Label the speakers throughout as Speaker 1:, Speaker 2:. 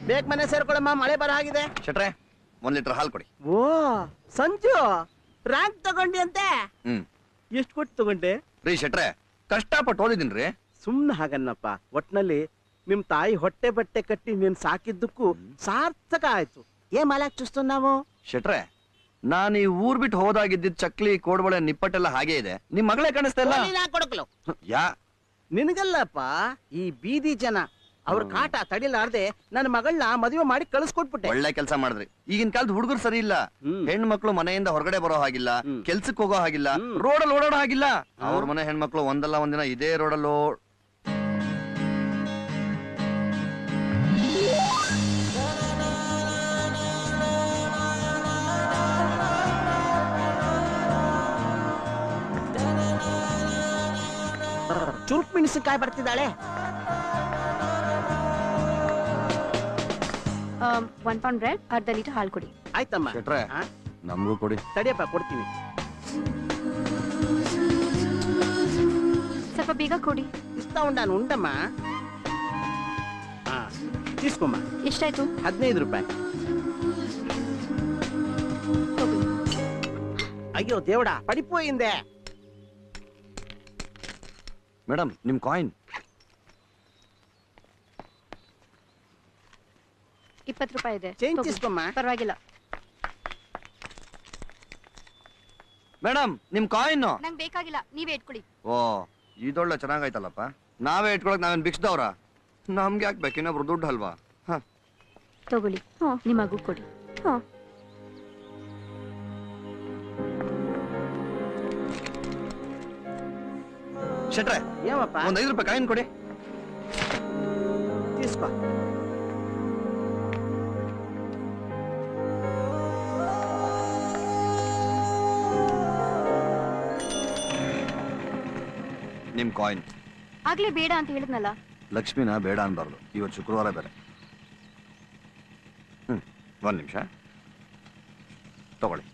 Speaker 1: ಬೇಗ ಮನೆ ಸೇರ್ಕೊಳ್ಳಮ್ಮ, ಮಳೆ ಬರ ಆಗಿದೆ.
Speaker 2: ಶೆಟ್ರೆ 1 ಲೀಟರ್ ಹಾಲು ಕೊಡಿ.
Speaker 1: ಓ ಸಂಜು ರ್ಯಾಂಕ್ ತಗೊಂಡಿ ಅಂತೆ. ಎಷ್ಟು ಕೊಟ್ಟು ತಗೊಂಡೆ?
Speaker 2: ರೀ ಶೆಟ್ರೆ ಕಷ್ಟಪಟ್ಟು ಓದಿದೀನ್ರಿ.
Speaker 1: ಸುಮ್ನೆ ಹಾಗನ್ನಪ್ಪ, ಒಟ್ನಲ್ಲಿ ನಿಮ್ ತಾಯಿ ಹೊಟ್ಟೆ ಬಟ್ಟೆ ಕಟ್ಟಿ ನೀನ್ ಸಾಕಿದ್ದಕ್ಕೂ ಸಾರ್ಥಕ ಆಯ್ತು. ಏನ್ ಮಾಲಾಕ್ ಚುಸ್ತು ನಾವು.
Speaker 2: ಶೆಟ್ರೆ ನಾನು ಈ ಊರ್ ಬಿಟ್ಟು ಹೋದಾಗಿದ್ದಿದ್ ಚಕ್ಲಿ ಕೋಡ್ಬಳೆ ನಿಪ್ಪಟ್ಟೆಲ್ಲ ಹಾಗೆ ಇದೆ. ನಿಮ್ ಮಗಳೇ ಕಾಣಿಸ್ತಾ ಇಲ್ಲ.
Speaker 1: ಕೊಡಕ್ಲು
Speaker 2: ಯಾ
Speaker 1: ನಿನಗಲ್ಲಪ್ಪ, ಈ ಬೀದಿ ಜನ ಅವ್ರ ಕಾಟ ತಡಿಲಾರ್ದೆ ನನ್ನ ಮಗಳನ್ನ ಮದುವೆ ಮಾಡಿ ಕಳಿಸ್ಕೊಟ್ಬಿಟ್ಟೆ.
Speaker 2: ಒಳ್ಳೆ ಕೆಲಸ ಮಾಡಿದ್ರಿ. ಈಗಿನ ಕಾಲದ ಹುಡುಗರು ಸರಿ ಇಲ್ಲ. ಹೆಣ್ಮಕ್ಳು ಮನೆಯಿಂದ ಹೊರಗಡೆ ಬರೋ ಹಾಗಿಲ್ಲ, ಕೆಲ್ಸಕ್ಕೆ ಹೋಗೋ ಹಾಗಿಲ್ಲ, ರೋಡಲ್ಲಿ ಓಡಾಡೋ ಹಾಗಿಲ್ಲ. ಅವ್ರ ಮನೆ ಹೆಣ್ಮಕ್ಳು ಒಂದಲ್ಲ ಒಂದಿನ ಇದೇ ರೋಡಲ್ಲೋ.
Speaker 1: ಚುರುಕ್ ಮೆಣಸಿನಕಾಯಿ ಬರ್ತಿದ್ದಾಳೆ.
Speaker 3: 1 pound ಬ್ರೆಡ್, ಅರ್ಧ ಲೀಟರ್ ಹಾಲು ಕೊಡಿ.
Speaker 1: ಆಯ್ತಮ್ಮ.
Speaker 2: ಶೆಟ್ರೆ ನಮಗೂ ಕೊಡಿ.
Speaker 1: ತಡಿಯಪ್ಪ ಕೊಡ್ತೀನಿ.
Speaker 3: ಸ್ವಲ್ಪ ಬೇಗ ಕೊಡಿ.
Speaker 1: ಇಷ್ಟ ಉಂಡಮ್ಮ. తీసుకోಮ್ಮ.
Speaker 3: ಎಷ್ಟಾಯ್ತು?
Speaker 1: 15 ರೂಪಾಯಿ. ಅಯ್ಯೋ ದೇವಡ ಪಡಿಪೋಯಿಂದೆ.
Speaker 2: ಮೇಡಮ್ ನಿಮ್ ಕಾಯಿನ್.
Speaker 3: 20 ರೂಪಾಯಿ ಇದೆ.
Speaker 1: ಚೇಂಜ್ తీసుకోಮ್ಮ.
Speaker 3: ಪರವಾಗಿಲ್ಲ.
Speaker 2: ಮೇಡಮ್ ನಿಮ್ ಕಾಯಿನ್.
Speaker 3: ನಂಗೆ ಬೇಕಾಗಿಲ್ಲ, ನೀವೇ ಇಟ್ಕೊಳ್ಳಿ.
Speaker 2: ಓ ಇದೊಳ್ಳೆ ಚೆನ್ನಾಗೈತಲ್ಲಪ್ಪ. ನಾವೇ ಇಟ್ಕೊಳಕ್ ನಾವೇನ್ ಬಿಕ್ಸ್ದವ್ರ? ನಮ್ಗೆ ಯಾಕೆ ಬೇಕು? ಇನ್ನೊಬ್ರು ದುಡ್ಡು ಅಲ್ವಾ?
Speaker 3: ತಗೊಳ್ಳಿ. ನಿಮಗೂ ಕೊಡಿ.
Speaker 2: ಶೆಟ್ರೆ
Speaker 1: ಏಮಪ್ಪ?
Speaker 2: ಒಂದ್ 5 ರೂಪಾಯಿ ಕಾಯಿನ್ ಕೊಡಿ.
Speaker 1: తీసుకో.
Speaker 2: ನಿಮ್ ಕಾಯಿನ್.
Speaker 3: ಆಗ್ಲೇ ಬೇಡ ಅಂತ ಹೇಳಿದ್ನಲ್ಲ.
Speaker 2: ಲಕ್ಷ್ಮಿನ ಬೇಡ ಅನ್ಬಾರ್ದು. ಇವತ್ತು ಶುಕ್ರವಾರ ಬೇರೆ. 1 ನಿಮಿಷ ತಗೊಳ್ಳಿ.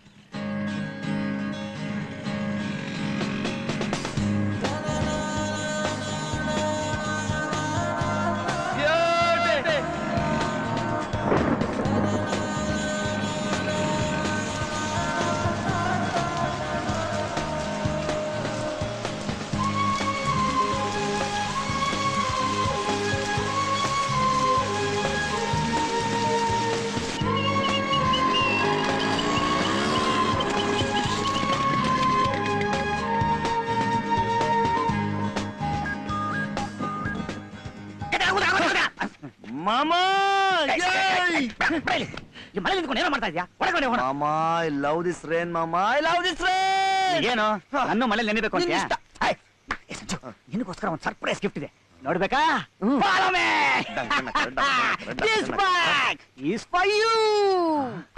Speaker 2: ಮಾಮಾ
Speaker 1: ಮಳೆ ನಿಂತ್ಕೊಂಡು ಏನೋ ಮಾಡ್ತಾ ಇದ್ಯಾ? ಒಳಗಡೆ ಹೋಗೋಣ.
Speaker 2: ಮಾಮಾ ಐ ಲವ್ ದಿಸ್ ರೇನ್. ಮಾಮಾ ಐ ಲವ್ ದಿಸ್ ರೇನ್.
Speaker 1: ಏನು ನನ್ನ ಮಳೆ ನೆನೆಬೇಕು ಅಂತ? ನಿನಗೋಸ್ಕರ ಒಂದು ಸರ್ಪ್ರೈಸ್ ಗಿಫ್ಟ್ ಇದೆ, ನೋಡ್ಬೇಕಾ?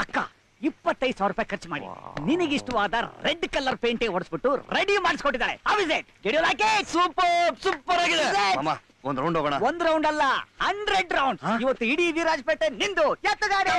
Speaker 1: ಅಕ್ಕ 25,000 ರೂಪಾಯಿ ಖರ್ಚು ಮಾಡಿ ನಿನಗಿಷ್ಟವಾದ ರೆಡ್ ಕಲರ್ ಪೇಂಟೆ ಹೊಡಿಸ್ಬಿಟ್ಟು ರೆಡಿ ಮಾಡಿಸ್ಕೊಟ್ಟಿದ್ದಾಳೆ. ಸೂಪರ್ ಸೂಪರ್ ಆಗಿದೆ.
Speaker 2: ಮಾಮಾ ಒಂದ್ ರೌಂಡ್ ಹೋಗೋಣ.
Speaker 1: 1 ರೌಂಡ್ ಅಲ್ಲ, 100 ರೌಂಡ್. ಇವತ್ತು ಇಡೀ ವಿರಾಜಪೇಟೆ ನಿಂದು. ಎತ್ತು ಗಾಡಿ.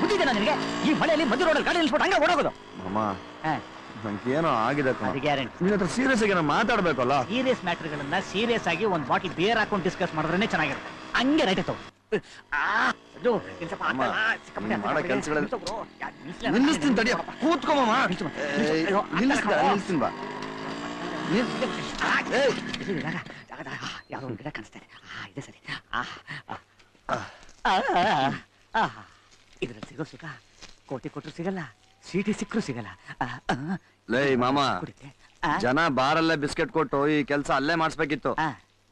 Speaker 1: ಬುದ್ಧಿದೆ ನನಗೆ. ಈ ಮಳೆಯಲ್ಲಿ ಮಧ್ಯ ರೋಡಲ್ಲಿ ಗಾಡಿ ನಿಲ್ಸ್ಬಿಟ್ಟು ಹಂಗೆ ಓಡೋಗೋದು.
Speaker 2: ಏನೋ ಆಗಿದೆ. ಸೀರಿಯಸ್ ಆಗಿ ಮಾತಾಡ್ಬೇಕಲ್ಲ.
Speaker 1: ಸೀರಿಯಸ್ ಮ್ಯಾಟರ್ಗಳನ್ನ ಸೀರಿಯಸ್ ಆಗಿ ಒಂದು ಬಾಟಲ್ ಬಿಯರ್ ಹಾಕೊಂಡು ಡಿಸ್ಕಸ್ ಮಾಡಿದ್ರೆ ಚೆನ್ನಾಗಿರುತ್ತೆ. ಹಂಗೆ ರೈಟ್ ಆಯ್ತು.
Speaker 2: ನಿಲ್ಲಿಸ್ತೀನಿ ತಡಿಯ. ಕೂತ್ಕೊಮ್ಮ. ನಿಲ್ಲಿಸ್ತೀನಿ ಬಾ.
Speaker 1: ಯಾವ್ದೋ ಒಂದು ಗಿಡ ಕಾಣಿಸ್ತಾ ಇದೆ. ಇದೆ ಸರಿ. ಇದ್ರಲ್ಲಿ ಸಿಗೋ ಸುಖ ಕೋಟಿ ಕೊಟ್ಟರು ಸಿಗಲ್ಲ, ಸೀಟಿ ಸಿಕ್ಕರು ಸಿಗಲ್ಲ.
Speaker 2: ಲೇ ಮಾಮ, ಜನ ಬಾರಲ್ಲೇ ಬಿಸ್ಕೆಟ್ ಕೊಟ್ಟು ಈ ಕೆಲಸ ಅಲ್ಲೇ ಮಾಡಿಸ್ಬೇಕಿತ್ತು.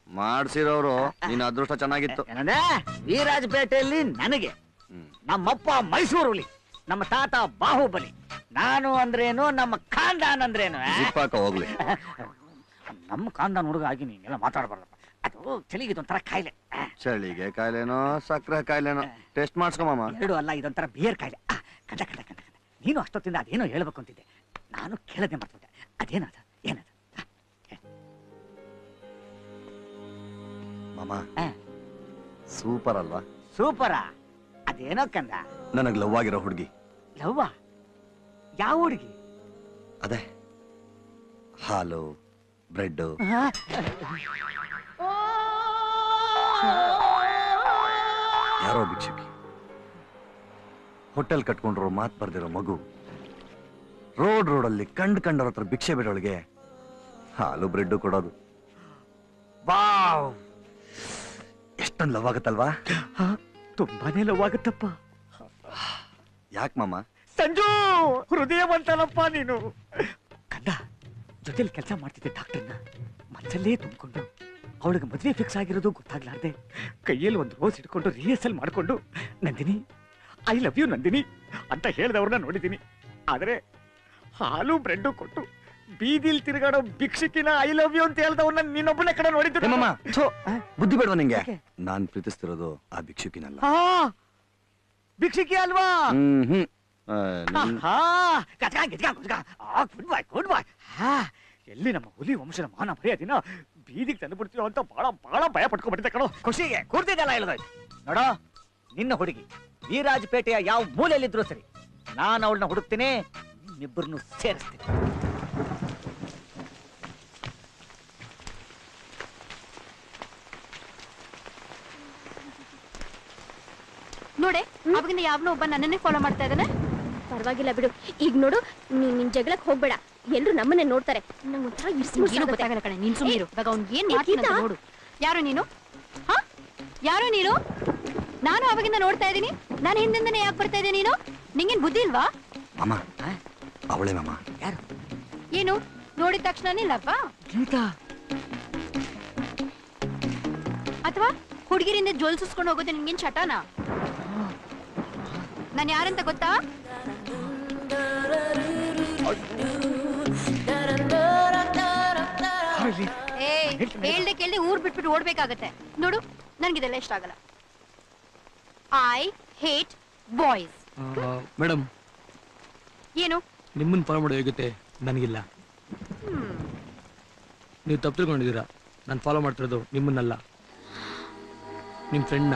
Speaker 2: ಮಾಡ್ಸಿರೋರು ನಿನ್ನ ಅದೃಷ್ಟ ಚೆನ್ನಾಗಿತ್ತು.
Speaker 1: ಏನಂದ್ರೆ ವೀರಾಜಪೇಟೆಯಲ್ಲಿ ನನಗೆ, ನಮ್ಮಪ್ಪ ಮೈಸೂರುಲಿ, ನಮ್ಮ ತಾತ ಬಾಹುಬಲಿ, ನಾನು ಅಂದ್ರೇನು, ನಮ್ಮ ಖಾನ್ದಾನ್ ಅಂದ್ರೇನು.
Speaker 2: ಜಿಪ್ಪಾಕ ಹೋಗ್ಲಿ.
Speaker 1: ನಮ್ಮ ಖಾನ್ದಾನ್ ಹುಡುಗ ಆಗಿ ನೀನೆಲ್ಲ ಮಾತಾಡಬಾರ್ದಪ್ಪ. ಅದು ಚಳಿಗೆ ಇದೊಂಥರ ಕಾಯಿಲೆ.
Speaker 2: ಚಳಿಗೆ ಕಾಯಿಲೆನೋ ಸಕ್ಕರೆ ಕಾಯಿಲೆನೋ ಟೆಸ್ಟ್ ಮಾಡ್ಸ್ಕೊಮ್ಮ.
Speaker 1: ಎರಡು ಅಲ್ಲ, ಇದೊಂಥರ ಬಿಯರ್ ಕಾಯಿಲೆ. ಕಂಡ ಕಂಡ ಕಂಡ ಕಂಡ ನೀನು ಅಷ್ಟೊತ್ತಿಂದ ಅದೇನೋ ಹೇಳ್ಬೇಕು ಅಂತಿದ್ದೆ, ನಾನು ಕೇಳದೆ ಮಾಡ್ತಿದ್ದೆ. ಅದೇನದ ಏನದ
Speaker 2: ಮಾಮ? ಸೂಪರ್ ಅಲ್ವಾ?
Speaker 1: ಸೂಪರಾ? ಅದೇನೋ ಕಂದ.
Speaker 2: ನನಗ್ ಲವ್ ಆಗಿರೋ ಹುಡುಗಿ.
Speaker 1: ಲವ್ವಾ? ಯಾವ ಹುಡುಗಿ?
Speaker 2: ಅದೇ ಹಾಲು ಬ್ರೆಡ್. ಯಾರೋ ಭಿಕ್ಷುಕಿ, ಹೋಟೆಲ್ ಕಟ್ಕೊಂಡ್ರು ಮಾತ್ ಬರ್ದಿರೋ ಮಗು, ರೋಡಲ್ಲಿ ಕಂಡವ್ರ ಹತ್ರ ಭಿಕ್ಷೆ ಬಿಡೋಳಿಗೆ ಹಾಲು ಬ್ರೆಡ್ ಕೊಡೋದು.
Speaker 1: ವಾವ್,
Speaker 2: ಎಷ್ಟೊಂದು ಲವ್ ಆಗತ್ತಲ್ವಾ?
Speaker 1: ತುಂಬಾನೇ ಲವ್ ಆಗುತ್ತಪ್ಪ.
Speaker 2: ಯಾಕೆ ಮಾಮ?
Speaker 1: ಸಂಜು ಹೃದಯವಂತನಪ್ಪ ನೀನು. ಕಂದ ಜೊತೆಲಿ ಕೆಲಸ ಮಾಡ್ತಿದ್ದೆ ಡಾಕ್ಟರ್ನ ಮನಸ್ಸಲ್ಲೇ ತುಂಬಿಕೊಂಡು, ಅವಳಿಗೆ ಮದುವೆ ಫಿಕ್ಸ್ ಆಗಿರೋದು ಗೊತ್ತಾಗ್ಲಾರ್ದೆ ಕೈಯಲ್ಲಿ ಒಂದು ರೋಸ್ ಇಟ್ಕೊಂಡು ರಿಹರ್ಸಲ್ ಮಾಡ್ಕೊಂಡು Nandini I love you Nandini ಅಂತ ಹೇಳಿದವ್ರನ್ನ ನೋಡಿದ್ದೀನಿ. ಆದ್ರೆ ಹಾಲು ಬ್ರೆಡ್ ಕೊಟ್ಟು ಬೀದಿಲ್ ತಿರುಗಾಡೋ ಭಿಕ್ಷಕಿನ ಐ ಲವ್ ಯು ಅಂತ ಹೇಳ್ದವ್ರನ್ನ ನೀನೊಬ್ಬನೇ ಕಡೆ ನೋಡಿದ್ದೆ.
Speaker 2: ಮಾಮ ಬುದ್ಧಿ ಬೇಡವಾ ನಿಂಗೆ? ನಾನ್ ಪ್ರೀತಿಸ್ತಿರೋದು ಆ ಭಿಕ್ಷುಕಿನಲ್ಲ.
Speaker 1: ಭಿಕ್ಷುಕಿ ಅಲ್ವಾ? ಗುಡ್ ಬಾಯ್. ಎಲ್ಲಿ ನಮ್ಮ ಹುಲಿ ವಂಶದ ಮಾನ ಮರ್ಯಾದಿನ ಬೀದಿಗೆ ತಂದು ಬಿಡ್ತೀವೋ ಅಂತ ಬಹಳ ಬಹಳ ಭಯ ಪಟ್ಕೊಂಡ್ಬಿಟ್ಟಿದ್ದೆ ಕಣೋ. ಖುಷಿಗೆ ಕೂರ್ತಿದ್ದಲ್ಲ ಹೇಳೋದು. ನೋಡೋ, ನಿನ್ನ ಹುಡುಗಿ ವೀರಾಜಪೇಟೆಯ ಯಾವ ಮೂಲೆಯಲ್ಲಿದ್ರು ಸರಿ, ನಾನು ಅವಳನ್ನ ಹುಡುಕ್ತೀನಿ, ನಿಮ್ಮಿಬ್ಬರನ್ನು ಸೇರಿಸ್ತೀನಿ.
Speaker 3: ನೋಡೆ, ಅವಾಗಿಂದ ಯಾವನೋ ಒಬ್ಬ ನನ್ನನ್ನೇ ಫಾಲೋ ಮಾಡ್ತಾ ಇದ್ದಾನೆ.
Speaker 4: ಪರವಾಗಿಲ್ಲ ಬಿಡು. ಈಗ ನೋಡು, ನಿನ್ ಜಗಳಕ್ಕೆ ಹೋಗ್ಬೇಡ, ಎಲ್ರು ನಮ್ಮನ್ನೇ ನೋಡ್ತಾರೆ. ನಂಗೆ ಒಂಥರ
Speaker 3: ಏನು ಗೊತ್ತಾಗಲ್ಲ ಕಣೆ, ನೀನ್ ಸುಮ್ಮನಿರು. ಇವಾಗ ಅವ್ನು ಏನ್ ಮಾಡ್ತಾನೆ ನೋಡು. ಯಾರು ನೀನು? ಹಾ, ಯಾರು ನೀನು? ನಾನು ಅವಾಗಿಂದ ನೋಡ್ತಾ ಇದ್ದೀನಿ, ನಾನು ಹಿಂದಿಂದನೇ ಯಾಕೆ ಬರ್ತಾ ಇದ್ದೆ? ನೀನು ನಿಂಗೇನ್ ಬುದ್ಧಿ ಇಲ್ವಾ?
Speaker 2: ಮಾಮ ಅವಳೇ ಮಾಮ.
Speaker 1: ಯಾರು?
Speaker 3: ಏನು ನೋಡಿದ ತಕ್ಷಣ ನಿಲ್ಲಪ್ಪ?
Speaker 1: ಗೀತಾ
Speaker 3: ಅಥವಾ ಹುಡುಗಿರಿಂದ ಜೋಲ್ಸಿಸ್ಕೊಂಡು ಹೋಗೋದು ನಿನ್ಗೇನ್ ಚಟನಾ? ನಾನು ಯಾರಂತ ಗೊತ್ತಾ? ಹೇಳ್ದೆ ಕೇಳ್ದೆ ಊರ್ ಬಿಟ್ಬಿಟ್ಟು ಓಡ್ಬೇಕಾಗತ್ತೆ. ನೋಡು, ನನ್ಗಿದೆಲ್ಲ ಇಷ್ಟ ಆಗಲ್ಲ. I hate boys.
Speaker 5: ಮೇಡಮ್,
Speaker 3: ಏನು
Speaker 5: ನಿಮ್ಮನ್ನ ಫಾಲೋ ಮಾಡೋ ಯೋಗ್ಯತೆ ನನಗಿಲ್ಲ. ನೀವು ತಪ್ಪು ತಿಳ್ಕೊಂಡಿದ್ದೀರಾ. ನಾನು ಫಾಲೋ ಮಾಡ್ತಿರೋದು ನಿಮ್ಮನ್ನಲ್ಲ, ನಿಮ್ಮ ಫ್ರೆಂಡ್ನ.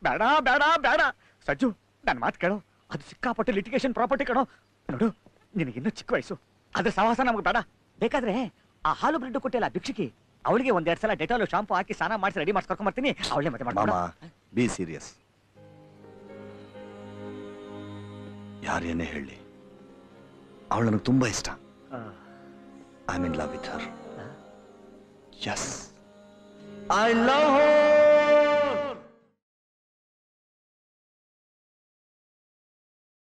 Speaker 1: ಬೇಡ ಬೇಡ ಬೇಡ ಸಜ್ಜು, ನನ್ನ ಮಾತು ಕೇಳೋ. ಅದು ಸಿಕ್ಕಾಪಟ್ಟೆ ಲಿಟಿಗೇಷನ್ ಪ್ರಾಪರ್ಟಿ ಕಣೋ. ನೋಡು, ನಿನಗಿನ್ನೂ ಚಿಕ್ಕ ವಯಸ್ಸು, ಅದ್ರ ಸಹವಾಸ ನಮ್ಗೆ ಬೇಡ. ಬೇಕಾದ್ರೆ ಆ ಹಾಲು ಬ್ರೆಡ್ ಕೊಟ್ಟಿಲ್ಲ ಭಿಕ್ಷುಕಿ, ಅವಳಿಗೆ ಒಂದೆರಡು ಸಲ ಡೆಟಾಲು ಶಾಂಪು ಹಾಕಿ ಸ್ನಾನ ಮಾಡಿಸಿ ರೆಡಿ ಮಾಡಿಸಿ ಕರ್ಕೊಂಡ್ ಬರ್ತೀನಿ. ಅವಳೇ ಮತ್ತೆ ಮಾಮ
Speaker 2: ಬಿ ಸೀರಿಯಸ್. ಯಾರೇನೇ ಹೇಳಿ, ಅವಳು ನನಗೆ ತುಂಬಾ ಇಷ್ಟ. I am in love with her. Yes, I love Har.